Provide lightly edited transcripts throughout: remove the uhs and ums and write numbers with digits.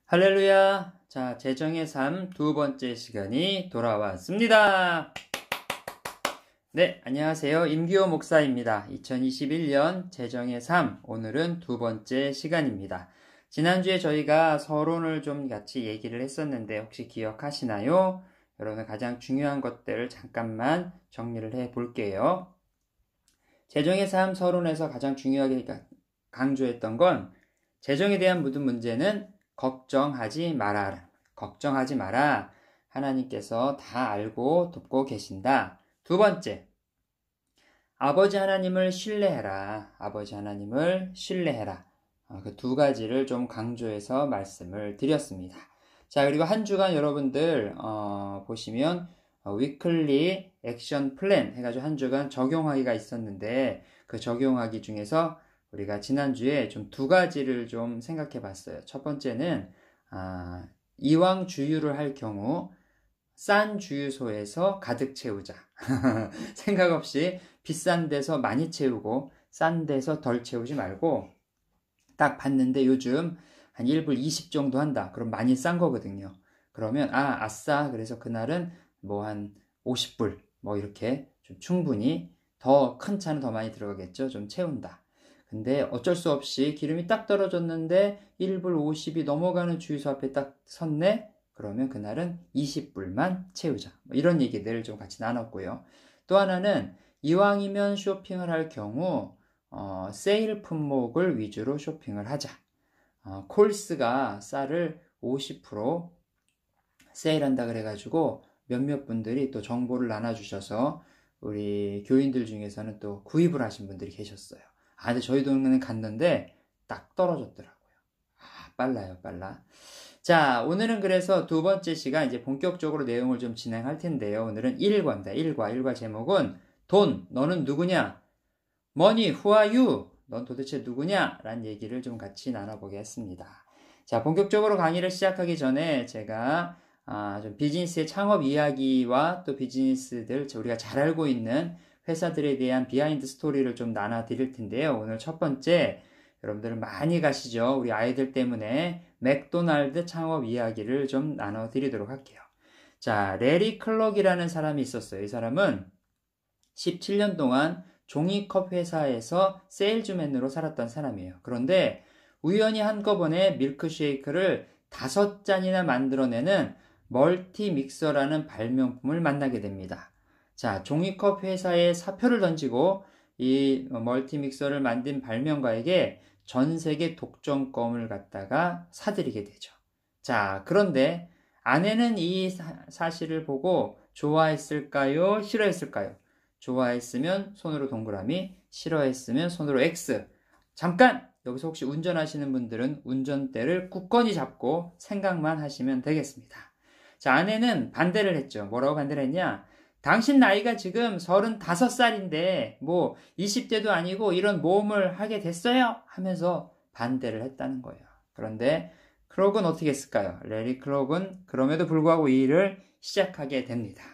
할렐루야! 자, 재정의 삶 두 번째 시간이 돌아왔습니다. 네, 안녕하세요. 임기호 목사입니다. 2021년 재정의 삶, 오늘은 두 번째 시간입니다. 지난주에 저희가 서론을 좀 같이 얘기를 했었는데 혹시 기억하시나요? 여러분 가장 중요한 것들을 잠깐만 정리를 해 볼게요. 재정의 삶 서론에서 가장 중요하게 강조했던 건 재정에 대한 모든 문제는 걱정하지 마라. 걱정하지 마라. 하나님께서 다 알고 돕고 계신다. 두 번째, 아버지 하나님을 신뢰해라. 아버지 하나님을 신뢰해라. 그 두 가지를 좀 강조해서 말씀을 드렸습니다. 자, 그리고 한 주간 여러분들 보시면 위클리 액션 플랜 해가지고 한 주간 적용하기가 있었는데 그 적용하기 중에서 우리가 지난주에 좀 두 가지를 좀 생각해 봤어요. 첫 번째는 이왕 주유를 할 경우 싼 주유소에서 가득 채우자. 생각 없이 비싼 데서 많이 채우고 싼 데서 덜 채우지 말고 딱 봤는데 요즘 한 1불 20 정도 한다. 그럼 많이 싼 거거든요. 그러면 아싸. 그래서 그날은 뭐 한 50불 뭐 이렇게 좀 충분히 더 큰 차는 더 많이 들어가겠죠. 좀 채운다. 근데 어쩔 수 없이 기름이 딱 떨어졌는데 1불 50이 넘어가는 주유소 앞에 딱 섰네? 그러면 그날은 20불만 채우자. 뭐 이런 얘기들을 좀 같이 나눴고요. 또 하나는 이왕이면 쇼핑을 할 경우 세일 품목을 위주로 쇼핑을 하자. 콜스가 쌀을 50% 세일한다 그래가지고 몇몇 분들이 또 정보를 나눠주셔서 우리 교인들 중에서는 또 구입을 하신 분들이 계셨어요. 근데 저희 동네는 갔는데 딱 떨어졌더라고요. 빨라요, 빨라. 자, 오늘은 그래서 두 번째 시간 이제 본격적으로 내용을 좀 진행할 텐데요. 오늘은 1과입니다. 1과 제목은 돈, 너는 누구냐? Money, who are you? 넌 도대체 누구냐? 라는 얘기를 좀 같이 나눠보겠습니다. 자, 본격적으로 강의를 시작하기 전에 제가 좀 비즈니스의 창업 이야기와 또 비즈니스들 우리가 잘 알고 있는 회사들에 대한 비하인드 스토리를 좀 나눠드릴 텐데요. 오늘 첫 번째, 여러분들은 많이 가시죠. 우리 아이들 때문에 맥도날드 창업 이야기를 좀 나눠드리도록 할게요. 자, 레리 클럭이라는 사람이 있었어요. 이 사람은 17년 동안 종이컵 회사에서 세일즈맨으로 살았던 사람이에요. 그런데 우연히 한꺼번에 밀크쉐이크를 5잔이나 만들어내는 멀티 믹서라는 발명품을 만나게 됩니다. 자, 종이컵 회사에 사표를 던지고 이 멀티 믹서를 만든 발명가에게 전 세계 독점권을 갖다가 사들이게 되죠. 자, 그런데 아내는 이 사실을 보고 좋아했을까요? 싫어했을까요? 좋아했으면 손으로 동그라미, 싫어했으면 손으로 X. 잠깐! 여기서 혹시 운전하시는 분들은 운전대를 굳건히 잡고 생각만 하시면 되겠습니다. 자, 아내는 반대를 했죠. 뭐라고 반대를 했냐? 당신 나이가 지금 35살인데 뭐 20대도 아니고 이런 모험을 하게 됐어요? 하면서 반대를 했다는 거예요. 그런데 클록은 어떻게 했을까요? 레리 클록은 그럼에도 불구하고 이 일을 시작하게 됩니다.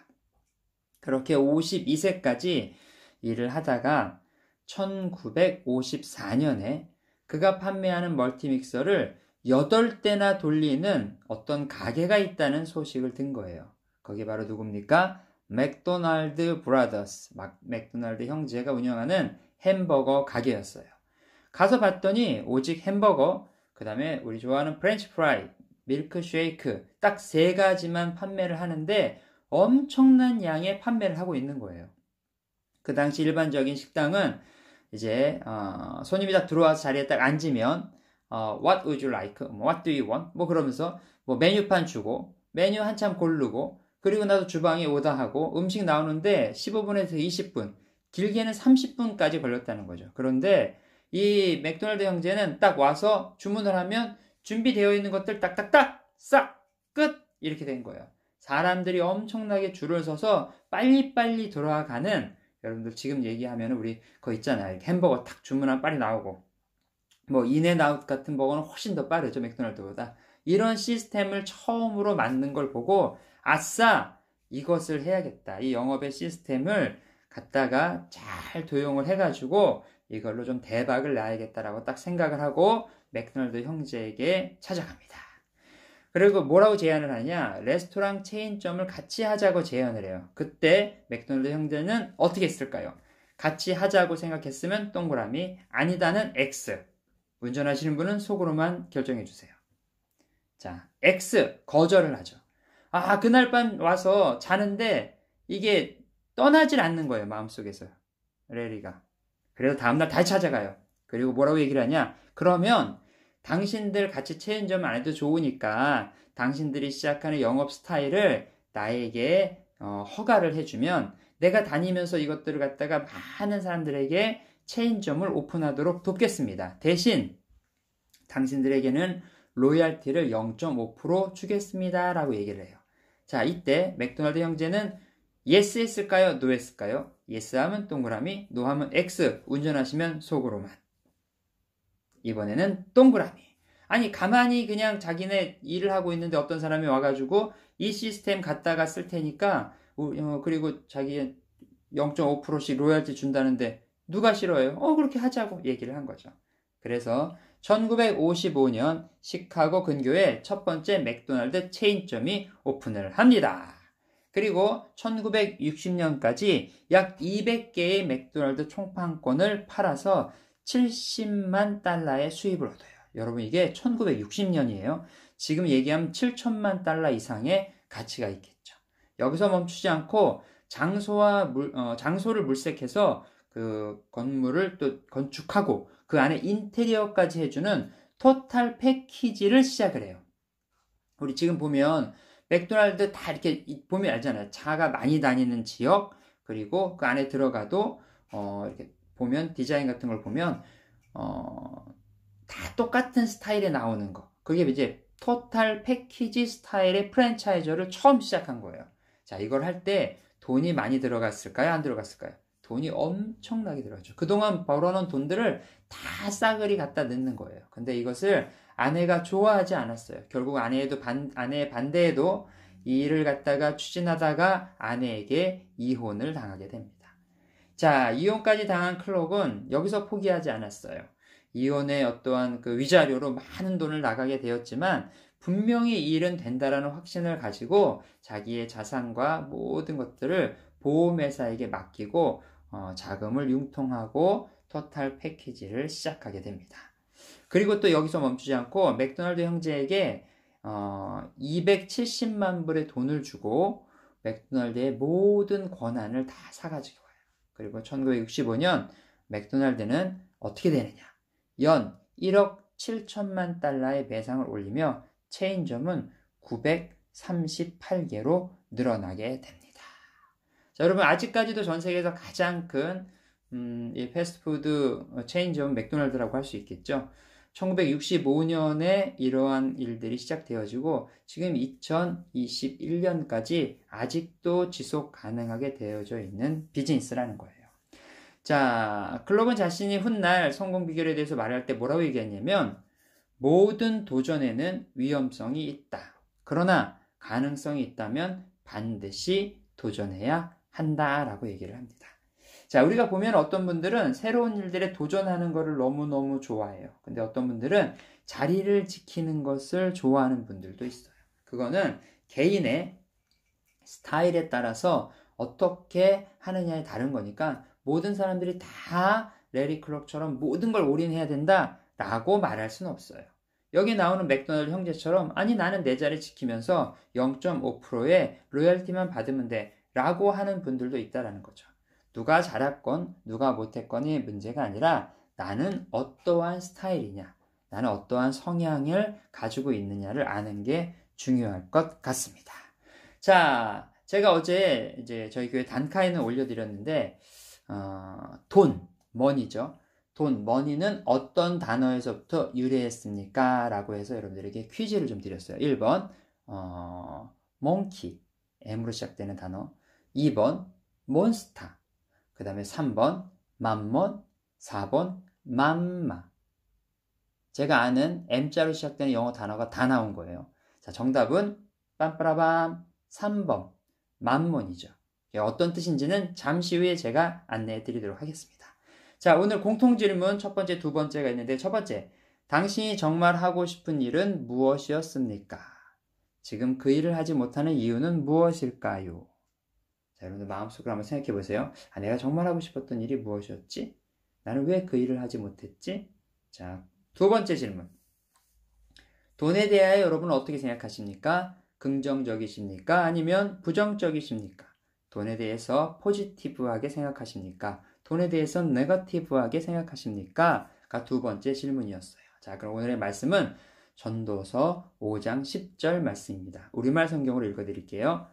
그렇게 52세까지 일을 하다가 1954년에 그가 판매하는 멀티믹서를 8대나 돌리는 어떤 가게가 있다는 소식을 든 거예요. 거기 바로 누굽니까? 맥도날드 브라더스, 맥도날드 형제가 운영하는 햄버거 가게였어요. 가서 봤더니 오직 햄버거, 그 다음에 우리 좋아하는 프렌치 프라이, 밀크쉐이크 딱 3가지만 판매를 하는데 엄청난 양의 판매를 하고 있는 거예요. 그 당시 일반적인 식당은 이제 손님이 딱 들어와서 자리에 딱 앉으면 What would you like? What do you want? 뭐 그러면서 뭐 메뉴판 주고 메뉴 한참 고르고 그리고 나서 주방에 오다하고 음식 나오는데 15분에서 20분, 길게는 30분까지 걸렸다는 거죠. 그런데 이 맥도날드 형제는 딱 와서 주문을 하면 준비되어 있는 것들 딱딱딱 싹 끝 이렇게 된 거예요. 사람들이 엄청나게 줄을 서서 빨리빨리 돌아가는, 여러분들 지금 얘기하면 우리 그거 있잖아요. 햄버거 탁 주문하면 빨리 나오고 뭐 인앤아웃 같은 버거는 훨씬 더 빠르죠. 맥도날드보다. 이런 시스템을 처음으로 만든 걸 보고 아싸! 이것을 해야겠다. 이 영업의 시스템을 갖다가 잘 도용을 해가지고 이걸로 좀 대박을 나야겠다라고 딱 생각을 하고 맥도날드 형제에게 찾아갑니다. 그리고 뭐라고 제안을 하냐? 레스토랑 체인점을 같이 하자고 제안을 해요. 그때 맥도날드 형제는 어떻게 했을까요? 같이 하자고 생각했으면 동그라미, 아니다는 X. 운전하시는 분은 속으로만 결정해 주세요. 자, X, 거절을 하죠. 그날 밤 와서 자는데 이게 떠나질 않는 거예요, 마음속에서. 레리가. 그래서 다음날 다시 찾아가요. 그리고 뭐라고 얘기를 하냐? 그러면 당신들 같이 체인점 안 해도 좋으니까 당신들이 시작하는 영업 스타일을 나에게 허가를 해주면 내가 다니면서 이것들을 갖다가 많은 사람들에게 체인점을 오픈하도록 돕겠습니다. 대신 당신들에게는 로열티를 0.5% 주겠습니다. 라고 얘기를 해요. 자, 이때 맥도날드 형제는 yes 했을까요? no 했을까요? yes 하면 동그라미, no 하면 X, 운전하시면 속으로만. 이번에는 동그라미. 아니, 가만히 그냥 자기네 일을 하고 있는데 어떤 사람이 와가지고 이 시스템 갖다가 쓸 테니까 그리고 자기 0.5%씩 로열티 준다는데 누가 싫어해요? 그렇게 하자고 얘기를 한 거죠. 그래서 1955년 시카고 근교에 첫 번째 맥도날드 체인점이 오픈을 합니다. 그리고 1960년까지 약 200개의 맥도날드 총판권을 팔아서 70만 달러의 수입을 얻어요. 여러분, 이게 1960년이에요. 지금 얘기하면 7천만 달러 이상의 가치가 있겠죠. 여기서 멈추지 않고 장소를 물색해서 그 건물을 또 건축하고 그 안에 인테리어까지 해주는 토탈 패키지를 시작을 해요. 우리 지금 보면 맥도날드 다 이렇게 보면 알잖아요. 차가 많이 다니는 지역, 그리고 그 안에 들어가도 이렇게 보면 디자인 같은 걸 보면 다 똑같은 스타일에 나오는 거. 그게 이제 토탈 패키지 스타일의 프랜차이저를 처음 시작한 거예요. 자, 이걸 할 때 돈이 많이 들어갔을까요? 안 들어갔을까요? 돈이 엄청나게 들어갔죠. 그동안 벌어놓은 돈들을 다 싸그리 갖다 넣는 거예요. 근데 이것을 아내가 좋아하지 않았어요. 결국 아내의 반대에도 이 일을 갖다가 추진하다가 아내에게 이혼을 당하게 됩니다. 자, 이혼까지 당한 클록은 여기서 포기하지 않았어요. 이혼의 어떠한 그 위자료로 많은 돈을 나가게 되었지만 분명히 이 일은 된다라는 확신을 가지고 자기의 자산과 모든 것들을 보험회사에게 맡기고 자금을 융통하고 토탈 패키지를 시작하게 됩니다. 그리고 또 여기서 멈추지 않고 맥도날드 형제에게 270만 불의 돈을 주고 맥도날드의 모든 권한을 다 사가지고 와요. 그리고 1965년 맥도날드는 어떻게 되느냐? 연 1억 7천만 달러의 매상을 올리며 체인점은 938개로 늘어나게 됩니다. 자, 여러분, 아직까지도 전 세계에서 가장 큰 이 패스트푸드 체인점은 맥도날드라고 할 수 있겠죠. 1965년에 이러한 일들이 시작되어지고 지금 2021년까지 아직도 지속 가능하게 되어져 있는 비즈니스라는 거예요. 자, 클록은 자신이 훗날 성공 비결에 대해서 말할 때 뭐라고 얘기했냐면 모든 도전에는 위험성이 있다. 그러나 가능성이 있다면 반드시 도전해야 한다라고 얘기를 합니다. 자, 우리가 보면 어떤 분들은 새로운 일들에 도전하는 것을 너무너무 좋아해요. 근데 어떤 분들은 자리를 지키는 것을 좋아하는 분들도 있어요. 그거는 개인의 스타일에 따라서 어떻게 하느냐에 다른 거니까 모든 사람들이 다 레리 클록처럼 모든 걸 올인해야 된다라고 말할 수는 없어요. 여기 나오는 맥도날드 형제처럼 아니 나는 내 자리 지키면서 0.5%의 로열티만 받으면 돼 라고 하는 분들도 있다라는 거죠. 누가 잘했건 누가 못했건이 문제가 아니라 나는 어떠한 스타일이냐, 나는 어떠한 성향을 가지고 있느냐를 아는 게 중요할 것 같습니다. 자, 제가 어제 이제 저희 교회 단카에는 올려드렸는데 돈, 머니죠. 돈, 머니는 어떤 단어에서부터 유래했습니까? 라고 해서 여러분들에게 퀴즈를 좀 드렸어요. 1번 몽키, M으로 시작되는 단어. 2번 몬스터, 그 다음에 3번 맘몬, 4번 맘마. 제가 아는 M자로 시작되는 영어 단어가 다 나온 거예요. 자, 정답은 빰빠라밤 3번 맘몬이죠. 어떤 뜻인지는 잠시 후에 제가 안내해 드리도록 하겠습니다. 자, 오늘 공통질문 첫 번째, 두 번째가 있는데 첫 번째, 당신이 정말 하고 싶은 일은 무엇이었습니까? 지금 그 일을 하지 못하는 이유는 무엇일까요? 자, 여러분들 마음속으로 한번 생각해 보세요. 내가 정말 하고 싶었던 일이 무엇이었지? 나는 왜 그 일을 하지 못했지? 자, 두 번째 질문. 돈에 대하여 여러분은 어떻게 생각하십니까? 긍정적이십니까? 아니면 부정적이십니까? 돈에 대해서 포지티브하게 생각하십니까? 돈에 대해서 네거티브하게 생각하십니까? 가 두 번째 질문이었어요. 자, 그럼 오늘의 말씀은 전도서 5장 10절 말씀입니다. 우리말 성경으로 읽어드릴게요.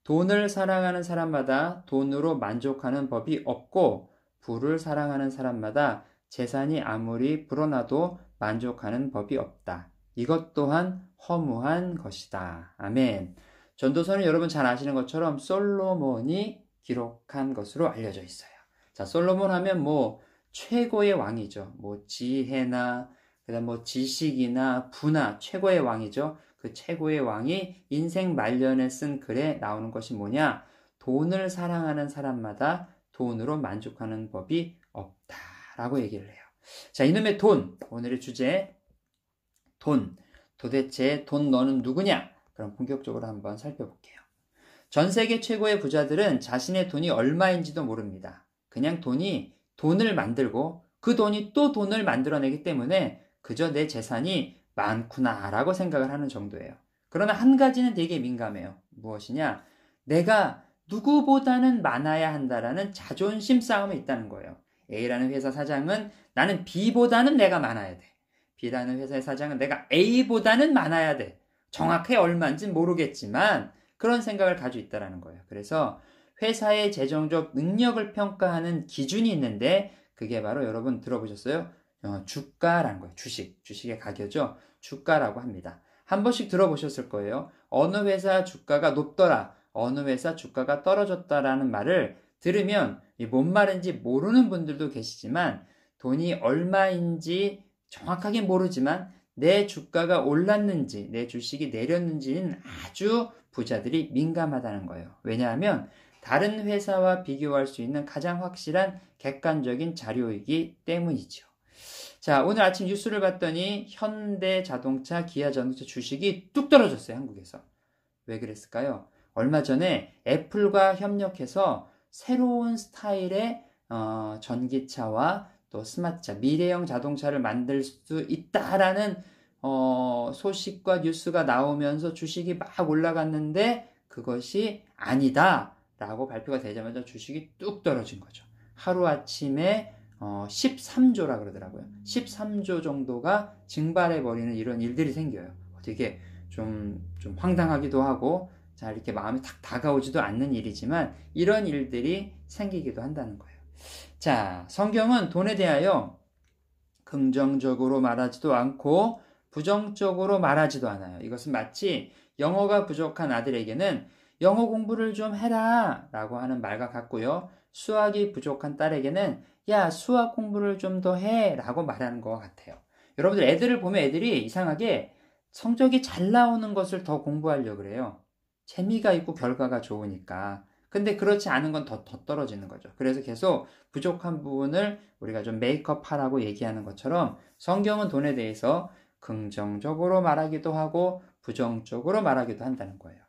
돈을 사랑하는 사람마다 돈으로 만족하는 법이 없고 부를 사랑하는 사람마다 재산이 아무리 불어나도 만족하는 법이 없다. 이것 또한 허무한 것이다. 아멘. 전도서는 여러분 잘 아시는 것처럼 솔로몬이 기록한 것으로 알려져 있어요. 자, 솔로몬 하면 최고의 왕이죠. 지혜나 그다음 지식이나 부나 최고의 왕이죠. 그 최고의 왕이 인생 말년에 쓴 글에 나오는 것이 뭐냐? 돈을 사랑하는 사람마다 돈으로 만족하는 법이 없다라고 얘기를 해요. 자, 이놈의 돈, 오늘의 주제 돈. 도대체 돈 너는 누구냐? 그럼 본격적으로 한번 살펴볼게요. 전 세계 최고의 부자들은 자신의 돈이 얼마인지도 모릅니다. 그냥 돈을 만들고 그 돈이 또 돈을 만들어내기 때문에 그저 내 재산이 많구나라고 생각을 하는 정도예요. 그러나 한 가지는 되게 민감해요. 무엇이냐? 내가 누구보다는 많아야 한다라는 자존심 싸움이 있다는 거예요. A라는 회사 사장은 나는 B보다는 내가 많아야 돼. B라는 회사의 사장은 내가 A보다는 많아야 돼. 정확히 얼마인지는 모르겠지만 그런 생각을 가지고 있다는 거예요. 그래서 회사의 재정적 능력을 평가하는 기준이 있는데 그게 바로 여러분 들어보셨어요? 주가라는 거예요. 주식의 가격이죠. 주가라고 합니다. 한 번씩 들어보셨을 거예요. 어느 회사 주가가 높더라. 어느 회사 주가가 떨어졌다라는 말을 들으면 뭔 말인지 모르는 분들도 계시지만 돈이 얼마인지 정확하게 모르지만 내 주가가 올랐는지 내 주식이 내렸는지는 아주 부자들이 민감하다는 거예요. 왜냐하면 다른 회사와 비교할 수 있는 가장 확실한 객관적인 자료이기 때문이죠. 자, 오늘 아침 뉴스를 봤더니 현대자동차, 기아자동차 주식이 뚝 떨어졌어요, 한국에서. 왜 그랬을까요? 얼마 전에 애플과 협력해서 새로운 스타일의 전기차와 또 스마트차, 미래형 자동차를 만들 수 있다라는 소식과 뉴스가 나오면서 주식이 막 올라갔는데 그것이 아니다 라고 발표가 되자마자 주식이 뚝 떨어진 거죠. 하루아침에 13조라 그러더라고요. 13조 정도가 증발해버리는 이런 일들이 생겨요. 되게 좀 황당하기도 하고 자, 이렇게 마음이 탁 다가오지도 않는 일이지만 이런 일들이 생기기도 한다는 거예요. 자, 성경은 돈에 대하여 긍정적으로 말하지도 않고 부정적으로 말하지도 않아요. 이것은 마치 영어가 부족한 아들에게는 영어 공부를 좀 해라 라고 하는 말과 같고요. 수학이 부족한 딸에게는 야, 수학 공부를 좀 더 해 라고 말하는 것 같아요. 여러분들 애들을 보면 애들이 이상하게 성적이 잘 나오는 것을 더 공부하려고 그래요. 재미가 있고 결과가 좋으니까. 근데 그렇지 않은 건 더 떨어지는 거죠. 그래서 계속 부족한 부분을 우리가 좀 메이크업 하라고 얘기하는 것처럼 성경은 돈에 대해서 긍정적으로 말하기도 하고 부정적으로 말하기도 한다는 거예요.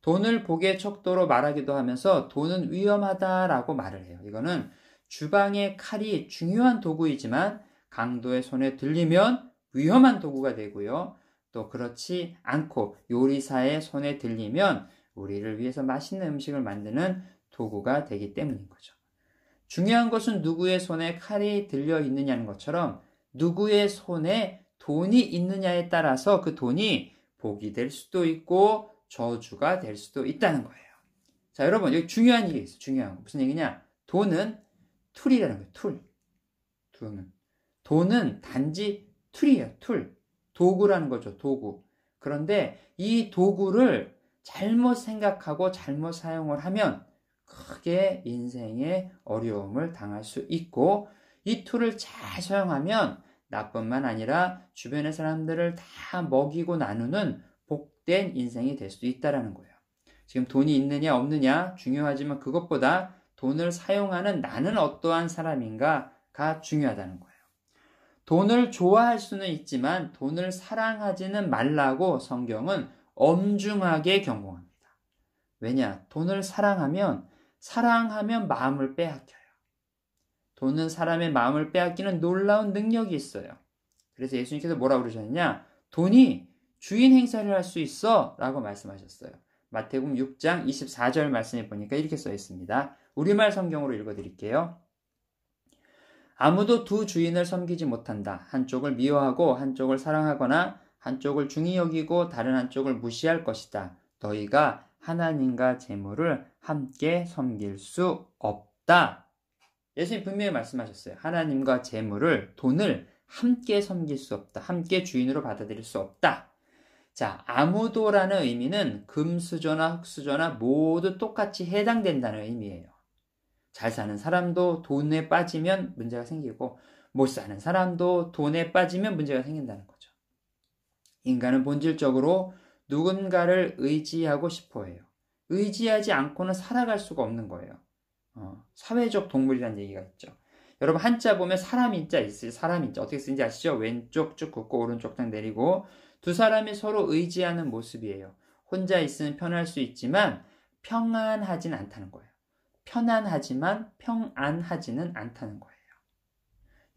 돈을 복의 척도로 말하기도 하면서 돈은 위험하다라고 말을 해요. 이거는 주방의 칼이 중요한 도구이지만 강도의 손에 들리면 위험한 도구가 되고요. 또 그렇지 않고 요리사의 손에 들리면 우리를 위해서 맛있는 음식을 만드는 도구가 되기 때문인 거죠. 중요한 것은 누구의 손에 칼이 들려 있느냐는 것처럼 누구의 손에 돈이 있느냐에 따라서 그 돈이 복이 될 수도 있고 저주가 될 수도 있다는 거예요. 자, 여러분 여기 중요한 일이 있어요. 중요한 거. 무슨 얘기냐? 돈은 툴이라는 거예요. 툴. 돈은 단지 툴이에요. 툴. 도구라는 거죠. 도구. 그런데 이 도구를 잘못 생각하고 잘못 사용을 하면 크게 인생에 어려움을 당할 수 있고 이 툴을 잘 사용하면 나뿐만 아니라 주변의 사람들을 다 먹이고 나누는 복된 인생이 될 수도 있다는 거예요. 지금 돈이 있느냐 없느냐 중요하지만 그것보다 돈을 사용하는 나는 어떠한 사람인가가 중요하다는 거예요. 돈을 좋아할 수는 있지만 돈을 사랑하지는 말라고 성경은 엄중하게 경고합니다. 왜냐? 돈을 사랑하면 마음을 빼앗겨요. 돈은 사람의 마음을 빼앗기는 놀라운 능력이 있어요. 그래서 예수님께서 뭐라고 그러셨느냐? 돈이 주인 행사를 할 수 있어 라고 말씀하셨어요. 마태복음 6장 24절 말씀에 보니까 이렇게 써 있습니다. 우리말 성경으로 읽어드릴게요. 아무도 두 주인을 섬기지 못한다. 한쪽을 미워하고 한쪽을 사랑하거나 한쪽을 중히 여기고 다른 한쪽을 무시할 것이다. 너희가 하나님과 재물을 함께 섬길 수 없다. 예수님 분명히 말씀하셨어요. 하나님과 재물을, 돈을 함께 섬길 수 없다. 함께 주인으로 받아들일 수 없다. 자, 아무도라는 의미는 금수저나 흙수저나 모두 똑같이 해당된다는 의미예요. 잘 사는 사람도 돈에 빠지면 문제가 생기고 못 사는 사람도 돈에 빠지면 문제가 생긴다는 거죠. 인간은 본질적으로 누군가를 의지하고 싶어 해요. 의지하지 않고는 살아갈 수가 없는 거예요. 사회적 동물이라는 얘기가 있죠. 여러분 한자 보면 사람인자 있어요. 사람인자 어떻게 쓰는지 아시죠? 왼쪽 쭉 긋고 오른쪽 딱 내리고 두 사람이 서로 의지하는 모습이에요. 혼자 있으면 편할 수 있지만 평안하진 않다는 거예요. 편안하지만 평안하지는 않다는 거예요.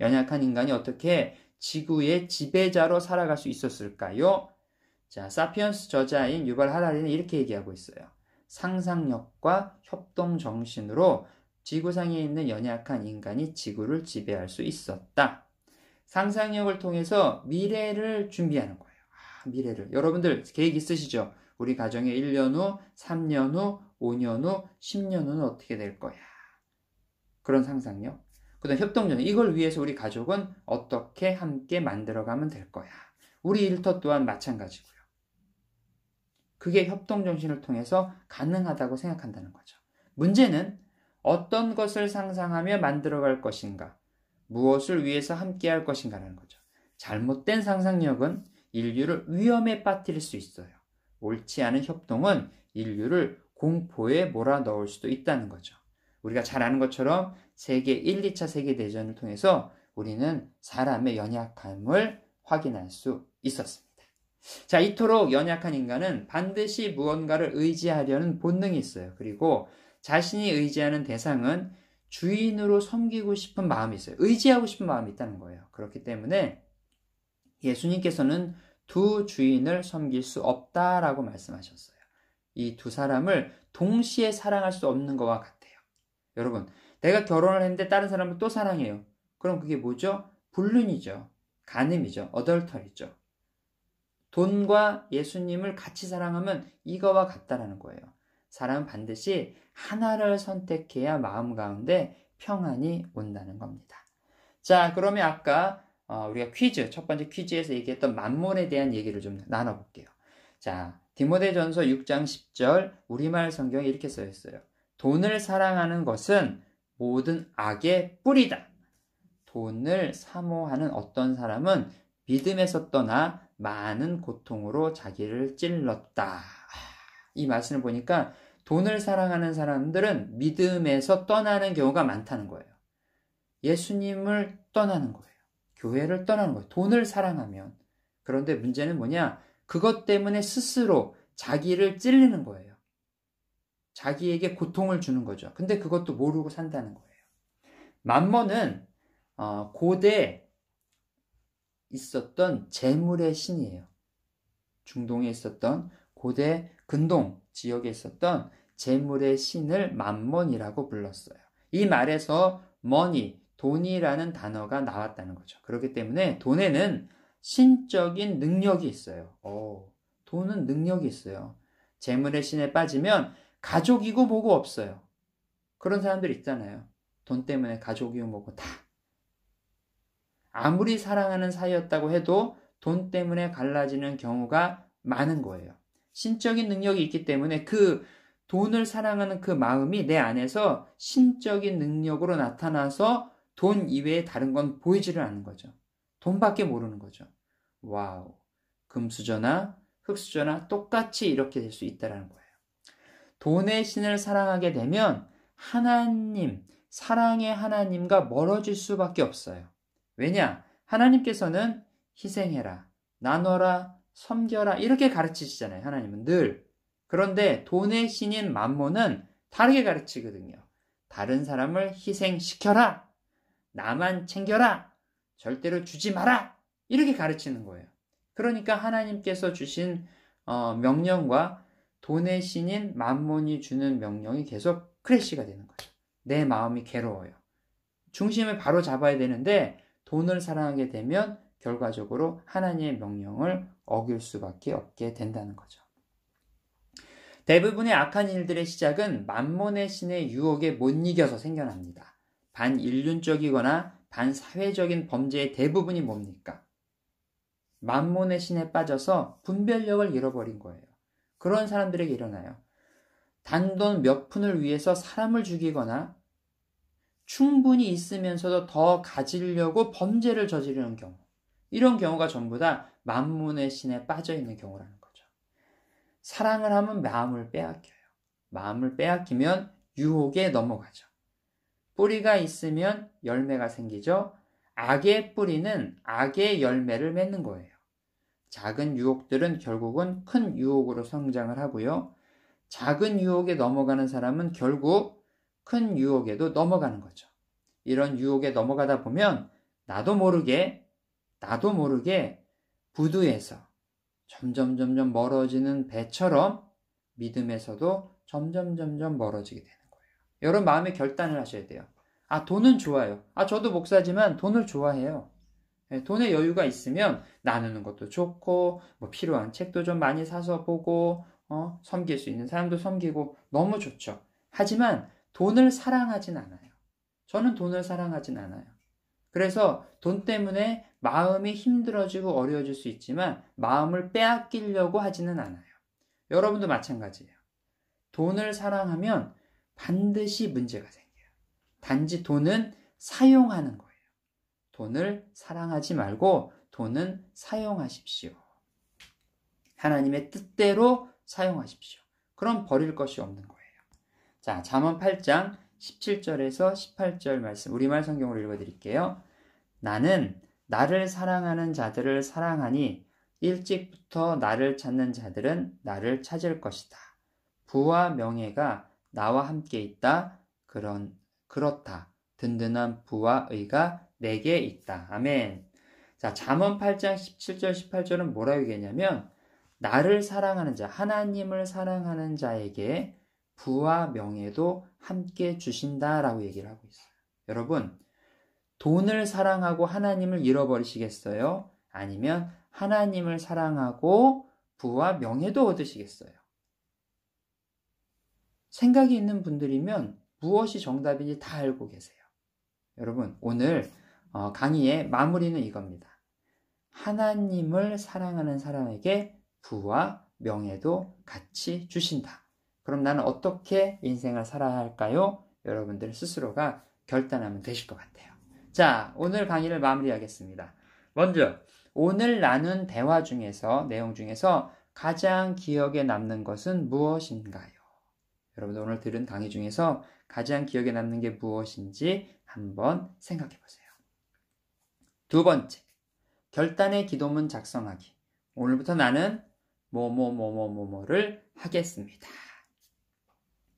연약한 인간이 어떻게 지구의 지배자로 살아갈 수 있었을까요? 자, 사피언스 저자인 유발 하라리는 이렇게 얘기하고 있어요. 상상력과 협동 정신으로 지구상에 있는 연약한 인간이 지구를 지배할 수 있었다. 상상력을 통해서 미래를 준비하는 거예요. 미래를. 여러분들 계획 있으시죠? 우리 가정의 1년 후, 3년 후, 5년 후, 10년 후는 어떻게 될 거야? 그런 상상력. 그다음 협동력. 이걸 위해서 우리 가족은 어떻게 함께 만들어가면 될 거야? 우리 일터 또한 마찬가지고요. 그게 협동정신을 통해서 가능하다고 생각한다는 거죠. 문제는 어떤 것을 상상하며 만들어갈 것인가, 무엇을 위해서 함께할 것인가라는 거죠. 잘못된 상상력은 인류를 위험에 빠뜨릴 수 있어요. 옳지 않은 협동은 인류를 공포에 몰아넣을 수도 있다는 거죠. 우리가 잘 아는 것처럼 세계 1, 2차 세계대전을 통해서 우리는 사람의 연약함을 확인할 수 있었습니다. 자, 이토록 연약한 인간은 반드시 무언가를 의지하려는 본능이 있어요. 그리고 자신이 의지하는 대상은 주인으로 섬기고 싶은 마음이 있어요. 의지하고 싶은 마음이 있다는 거예요. 그렇기 때문에 예수님께서는 두 주인을 섬길 수 없다라고 말씀하셨어요. 이 두 사람을 동시에 사랑할 수 없는 것과 같아요. 여러분, 내가 결혼을 했는데 다른 사람을 또 사랑해요. 그럼 그게 뭐죠? 불륜이죠. 간음이죠. 어덜터리죠. 돈과 예수님을 같이 사랑하면 이거와 같다라는 거예요. 사람은 반드시 하나를 선택해야 마음 가운데 평안이 온다는 겁니다. 자, 그러면 아까 우리가 첫 번째 퀴즈에서 얘기했던 만몬에 대한 얘기를 좀 나눠볼게요. 자, 디모데전서 6장 10절 우리말 성경에 이렇게 써 있어요. 돈을 사랑하는 것은 모든 악의 뿌리다. 돈을 사모하는 어떤 사람은 믿음에서 떠나 많은 고통으로 자기를 찔렀다. 이 말씀을 보니까 돈을 사랑하는 사람들은 믿음에서 떠나는 경우가 많다는 거예요. 예수님을 떠나는 거예요. 교회를 떠나는 거예요. 돈을 사랑하면. 그런데 문제는 뭐냐? 그것 때문에 스스로 자기를 찔리는 거예요. 자기에게 고통을 주는 거죠. 근데 그것도 모르고 산다는 거예요. 만몬은 고대 있었던 재물의 신이에요. 중동에 있었던 고대 근동 지역에 있었던 재물의 신을 만몬이라고 불렀어요. 이 말에서 money, 돈이라는 단어가 나왔다는 거죠. 그렇기 때문에 돈에는 신적인 능력이 있어요. 돈은 능력이 있어요. 재물의 신에 빠지면 가족이고 뭐고 없어요. 그런 사람들 있잖아요. 돈 때문에 가족이고 뭐고 다. 아무리 사랑하는 사이였다고 해도 돈 때문에 갈라지는 경우가 많은 거예요. 신적인 능력이 있기 때문에 그 돈을 사랑하는 그 마음이 내 안에서 신적인 능력으로 나타나서 돈 이외에 다른 건 보이지를 않는 거죠. 돈밖에 모르는 거죠. 와우. 금수저나 흙수저나 똑같이 이렇게 될 수 있다는 거예요. 돈의 신을 사랑하게 되면 하나님, 사랑의 하나님과 멀어질 수밖에 없어요. 왜냐? 하나님께서는 희생해라, 나눠라, 섬겨라 이렇게 가르치시잖아요. 하나님은 늘. 그런데 돈의 신인 맘몬은 다르게 가르치거든요. 다른 사람을 희생시켜라. 나만 챙겨라. 절대로 주지 마라. 이렇게 가르치는 거예요. 그러니까 하나님께서 주신 명령과 돈의 신인 맘몬이 주는 명령이 계속 크래시가 되는 거죠. 내 마음이 괴로워요. 중심을 바로 잡아야 되는데 돈을 사랑하게 되면 결과적으로 하나님의 명령을 어길 수밖에 없게 된다는 거죠. 대부분의 악한 일들의 시작은 맘몬의 신의 유혹에 못 이겨서 생겨납니다. 반인륜적이거나 반사회적인 범죄의 대부분이 뭡니까? 맘몬의 신에 빠져서 분별력을 잃어버린 거예요. 그런 사람들에게 일어나요. 단돈 몇 푼을 위해서 사람을 죽이거나 충분히 있으면서도 더 가지려고 범죄를 저지르는 경우. 이런 경우가 전부 다 맘몬의 신에 빠져있는 경우라는 거죠. 사랑을 하면 마음을 빼앗겨요. 마음을 빼앗기면 유혹에 넘어가죠. 뿌리가 있으면 열매가 생기죠. 악의 뿌리는 악의 열매를 맺는 거예요. 작은 유혹들은 결국은 큰 유혹으로 성장을 하고요. 작은 유혹에 넘어가는 사람은 결국 큰 유혹에도 넘어가는 거죠. 이런 유혹에 넘어가다 보면 나도 모르게 부두에서 점점 멀어지는 배처럼 믿음에서도 점점 멀어지게 되는 거예요. 여러분 마음의 결단을 하셔야 돼요. 돈은 좋아요. 저도 목사지만 돈을 좋아해요. 돈의 여유가 있으면 나누는 것도 좋고 필요한 책도 좀 많이 사서 보고 섬길 수 있는 사람도 섬기고 너무 좋죠. 하지만 돈을 사랑하진 않아요. 저는 돈을 사랑하진 않아요. 그래서 돈 때문에 마음이 힘들어지고 어려워질 수 있지만 마음을 빼앗기려고 하지는 않아요. 여러분도 마찬가지예요. 돈을 사랑하면 반드시 문제가 생겨요. 단지 돈은 사용하는 거예요. 돈을 사랑하지 말고 돈은 사용하십시오. 하나님의 뜻대로 사용하십시오. 그럼 버릴 것이 없는 거예요. 자, 잠언 8장 17절에서 18절 말씀 우리말 성경으로 읽어드릴게요. 나는 나를 사랑하는 자들을 사랑하니 일찍부터 나를 찾는 자들은 나를 찾을 것이다. 부와 명예가 나와 함께 있다. 그렇다. 든든한 부와 의가 내게 있다. 아멘. 자, 잠언 8장 17절 18절은 뭐라고 얘기하냐면 나를 사랑하는 자, 하나님을 사랑하는 자에게 부와 명예도 함께 주신다라고 얘기를 하고 있어요. 여러분, 돈을 사랑하고 하나님을 잃어버리시겠어요? 아니면 하나님을 사랑하고 부와 명예도 얻으시겠어요? 생각이 있는 분들이면 무엇이 정답인지 다 알고 계세요. 여러분, 오늘 강의의 마무리는 이겁니다. 하나님을 사랑하는 사람에게 부와 명예도 같이 주신다. 그럼 나는 어떻게 인생을 살아야 할까요? 여러분들 스스로가 결단하면 되실 것 같아요. 자, 오늘 강의를 마무리하겠습니다. 먼저 오늘 나눈 대화 중에서 내용 중에서 가장 기억에 남는 것은 무엇인가요? 여러분들 오늘 들은 강의 중에서 가장 기억에 남는 게 무엇인지 한번 생각해 보세요. 두 번째, 결단의 기도문 작성하기. 오늘부터 나는 뭐를 하겠습니다.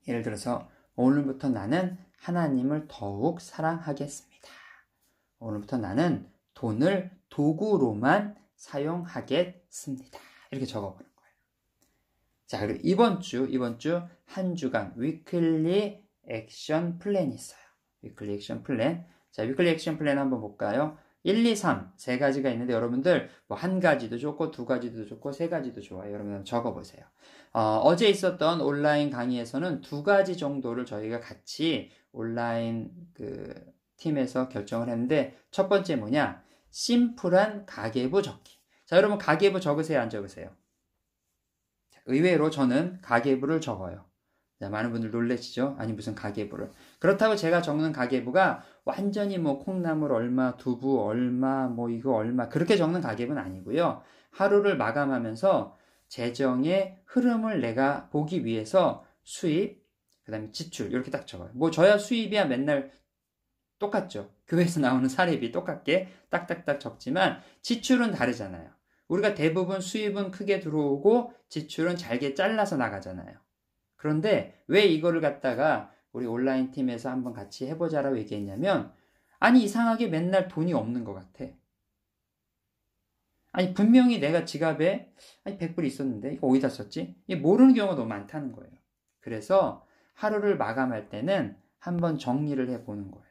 예를 들어서 오늘부터 나는 하나님을 더욱 사랑하겠습니다. 오늘부터 나는 돈을 도구로만 사용하겠습니다. 이렇게 적어보는 거예요. 자, 그리고 이번 주 한 주간 위클리 액션 플랜이 있어요. 위클리 액션 플랜. 자, 위클리 액션 플랜 한번 볼까요? 1, 2, 3 세 가지가 있는데 여러분들 한 가지도 좋고 두 가지도 좋고 세 가지도 좋아요. 여러분 적어보세요. 어제 있었던 온라인 강의에서는 두 가지 정도를 저희가 같이 온라인 팀에서 결정을 했는데 첫 번째 뭐냐? 심플한 가계부 적기. 자, 여러분 가계부 적으세요? 안 적으세요? 자, 의외로 저는 가계부를 적어요. 자, 많은 분들 놀라시죠? 아니 무슨 가계부를. 그렇다고 제가 적는 가계부가 완전히 콩나물 얼마, 두부 얼마, 이거 얼마 그렇게 적는 가계부는 아니고요. 하루를 마감하면서 재정의 흐름을 내가 보기 위해서 수입, 그 다음에 지출 이렇게 딱 적어요. 저야 수입이야 맨날 똑같죠. 교회에서 나오는 사례비 똑같게 딱딱딱 적지만 지출은 다르잖아요. 우리가 대부분 수입은 크게 들어오고 지출은 잘게 잘라서 나가잖아요. 그런데 왜 이거를 갖다가 우리 온라인 팀에서 한번 같이 해보자라고 얘기했냐면, 아니 이상하게 맨날 돈이 없는 것 같아. 아니 분명히 내가 지갑에 100불 있었는데 이거 어디다 썼지? 모르는 경우가 너무 많다는 거예요. 그래서 하루를 마감할 때는 한번 정리를 해보는 거예요.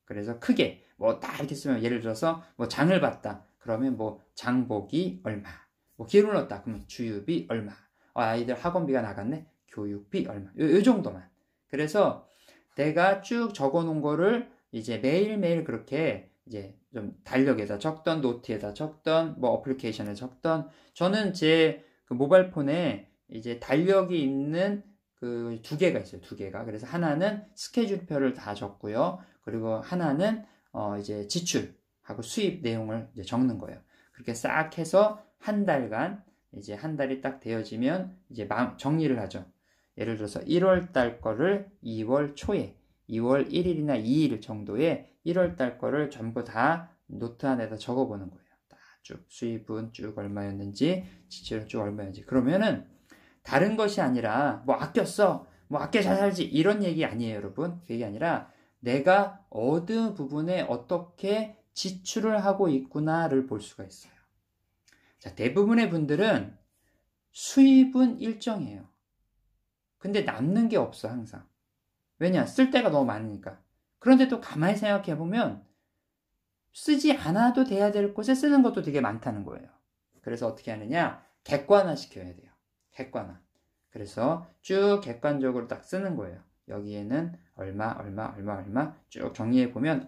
그래서 크게 뭐 딱 이렇게 쓰면, 예를 들어서 뭐 장을 봤다 그러면 뭐 장보기 얼마, 뭐 기름을 넣었다 그러면 주유비 얼마, 아이들 학원비가 나갔네 교육비 얼마, 요 정도만. 그래서 내가 쭉 적어 놓은 거를 이제 매일매일 그렇게 이제 좀 달력에다 적던, 노트에다 적던, 뭐 어플리케이션에 적던, 저는 제 그 모바일 폰에 이제 달력이 있는 그 두 개가 있어요. 두 개가. 그래서 하나는 스케줄표를 다 적고요. 그리고 하나는 이제 지출하고 수입 내용을 이제 적는 거예요. 그렇게 싹 해서 한 달간, 이제 한 달이 딱 되어지면 이제 정리를 하죠. 예를 들어서 1월 달 거를 2월 초에, 2월 1일이나 2일 정도에 1월 달 거를 전부 다 노트 안에다 적어보는 거예요. 다 쭉 수입은 쭉 얼마였는지, 지출은 쭉 얼마였는지. 그러면은 다른 것이 아니라 뭐 아꼈어, 뭐 아껴 잘 살지 이런 얘기 아니에요, 여러분. 그게 아니라 내가 어느 부분에 어떻게 지출을 하고 있구나를 볼 수가 있어요. 자, 대부분의 분들은 수입은 일정해요. 근데 남는 게 없어, 항상. 왜냐? 쓸 데가 너무 많으니까. 그런데 또 가만히 생각해 보면 쓰지 않아도 돼야 될 곳에 쓰는 것도 되게 많다는 거예요. 그래서 어떻게 하느냐? 객관화 시켜야 돼요. 객관화. 그래서 쭉 객관적으로 딱 쓰는 거예요. 여기에는 얼마 쭉 정리해 보면,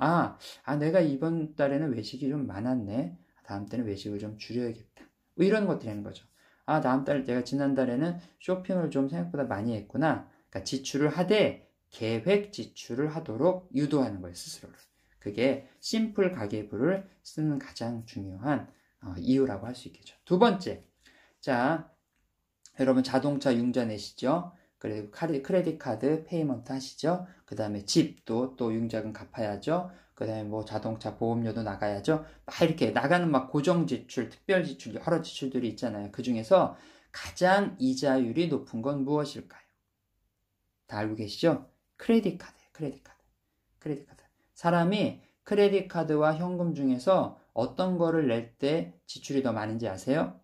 내가 이번 달에는 외식이 좀 많았네. 다음 달에는 외식을 좀 줄여야겠다. 뭐 이런 것들이 하는 거죠. 다음 달, 내가 지난달에는 쇼핑을 좀 생각보다 많이 했구나. 그러니까 지출을 하되 계획 지출을 하도록 유도하는 거예요, 스스로를. 그게 심플 가계부를 쓰는 가장 중요한 이유라고 할 수 있겠죠. 두 번째, 자, 여러분 자동차 융자 내시죠? 그리고 크레딧 카드 페이먼트 하시죠? 그 다음에 집도 또 융자금 갚아야죠? 그 다음에 뭐 자동차 보험료도 나가야죠? 막 이렇게 나가는 막 고정 지출, 특별 지출, 여러 지출들이 있잖아요. 그 중에서 가장 이자율이 높은 건 무엇일까요? 다 알고 계시죠? 크레딧 카드예요. 크레딧 카드. 사람이 크레딧 카드와 현금 중에서 어떤 거를 낼 때 지출이 더 많은지 아세요?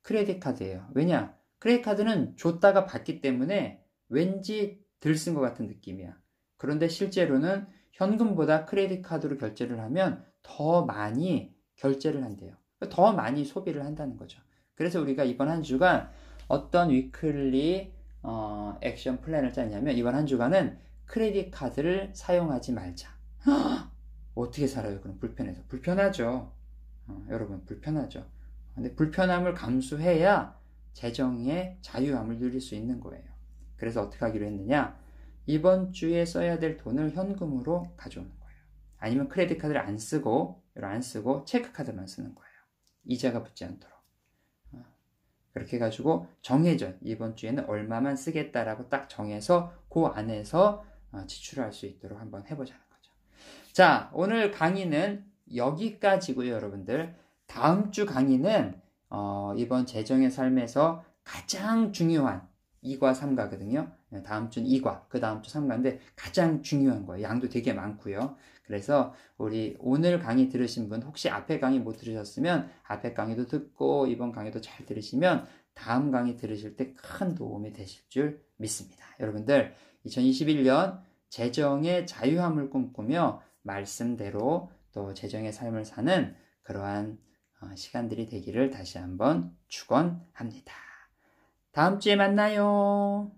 크레딧 카드예요. 왜냐? 크레딧 카드는 줬다가 받기 때문에 왠지 덜 쓴 것 같은 느낌이야. 그런데 실제로는 현금보다 크레딧 카드로 결제를 하면 더 많이 결제를 한대요. 더 많이 소비를 한다는 거죠. 그래서 우리가 이번 한 주간 어떤 위클리 액션 플랜을 짰냐면, 이번 한 주간은 크레딧 카드를 사용하지 말자. 어떻게 살아요? 그럼 불편해서. 불편하죠. 여러분 불편하죠. 근데 불편함을 감수해야 재정의 자유함을 누릴 수 있는 거예요. 그래서 어떻게 하기로 했느냐? 이번 주에 써야 될 돈을 현금으로 가져오는 거예요. 아니면 크레딧 카드를 안 쓰고 체크카드만 쓰는 거예요. 이자가 붙지 않도록. 그렇게 해가지고 정해져. 이번 주에는 얼마만 쓰겠다라고 딱 정해서 그 안에서 지출할 수 있도록 한번 해보자는 거죠. 자, 오늘 강의는 여기까지고요, 여러분들. 다음 주 강의는 이번 재정의 삶에서 가장 중요한 2과 3과거든요. 다음 주는 2과, 그 다음 주 3과인데 가장 중요한 거예요. 양도 되게 많고요. 그래서 우리 오늘 강의 들으신 분, 혹시 앞에 강의 못 들으셨으면 앞에 강의도 듣고 이번 강의도 잘 들으시면 다음 강의 들으실 때 큰 도움이 되실 줄 믿습니다. 여러분들 2021년 재정의 자유함을 꿈꾸며 말씀대로 또 재정의 삶을 사는 그러한 시간들이 되기를 다시 한번 축원합니다. 다음 주에 만나요.